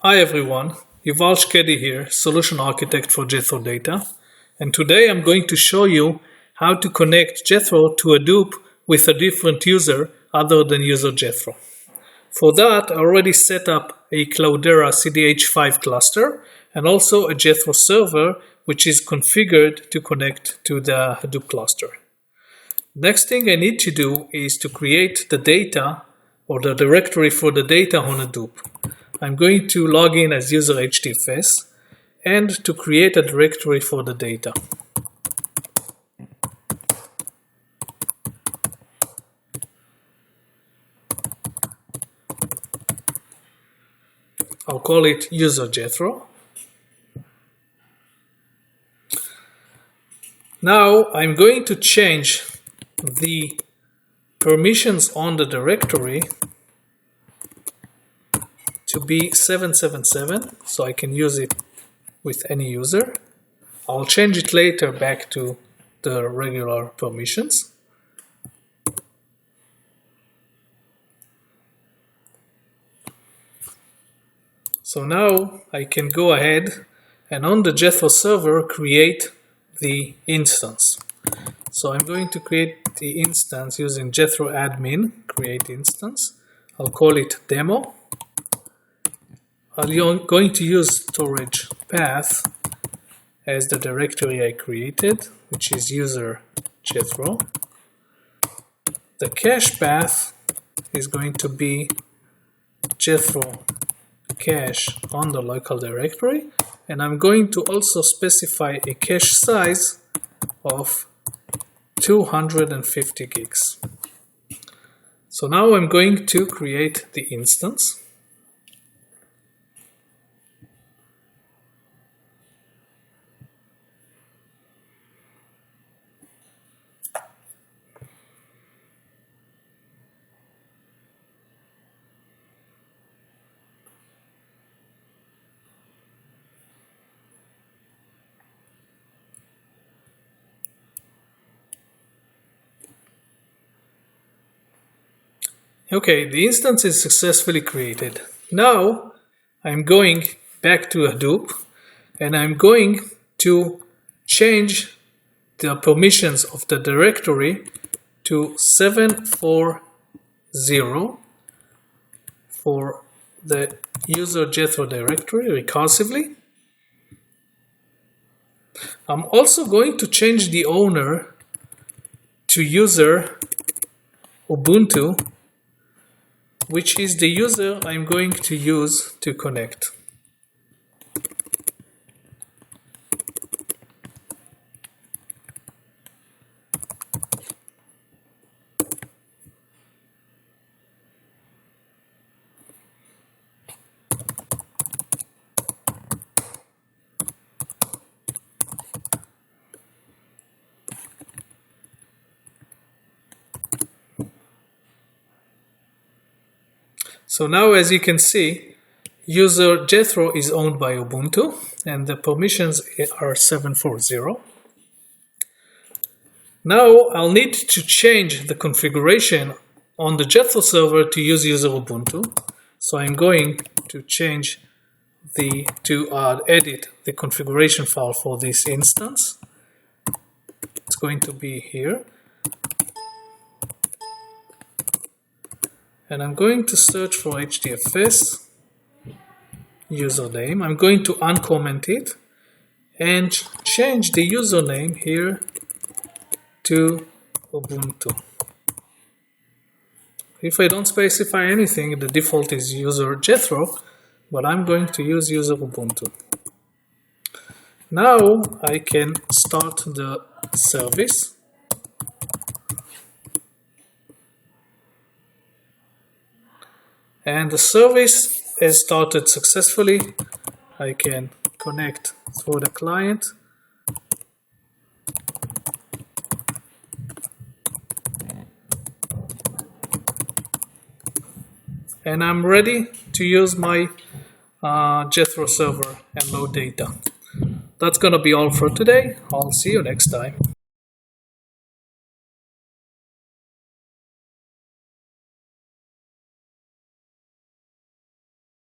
Hi everyone, Yuval Shkedi here, Solution Architect for Jethro Data. And today I'm going to show you how to connect Jethro to Hadoop with a different user other than user Jethro. For that, I already set up a Cloudera CDH5 cluster and also a Jethro server which is configured to connect to the Hadoop cluster. Next thing I need to do is to create the data or the directory for the data on Hadoop. I'm going to log in as user HDFS and to create a directory for the data. I'll call it user Jethro. Now I'm going to change the permissions on the directory to be 777, so I can use it with any user. I'll change it later back to the regular permissions. So now I can go ahead and on the Jethro server create the instance. So I'm going to create the instance using Jethro admin, create instance. I'll call it demo. I'm going to use storage path as the directory I created, which is user Jethro. The cache path is going to be Jethro cache on the local directory, and I'm going to also specify a cache size of 250 gigs. So now I'm going to create the instance. Okay, the instance is successfully created. Now I'm going back to Hadoop and I'm going to change the permissions of the directory to 740 for the user Jethro directory recursively. I'm also going to change the owner to user Ubuntu, which is the user I'm going to use to connect. So now, as you can see, user Jethro is owned by Ubuntu and the permissions are 740. Now I'll need to change the configuration on the Jethro server to use user Ubuntu. So I'm going to change edit the configuration file for this instance. It's going to be here. And I'm going to search for HDFS username. I'm going to uncomment it and change the username here to Ubuntu. If I don't specify anything, the default is user Jethro, but I'm going to use user Ubuntu. Now I can start the service. And the service has started successfully. I can connect through the client. And I'm ready to use my Jethro server and load data. That's going to be all for today. I'll see you next time.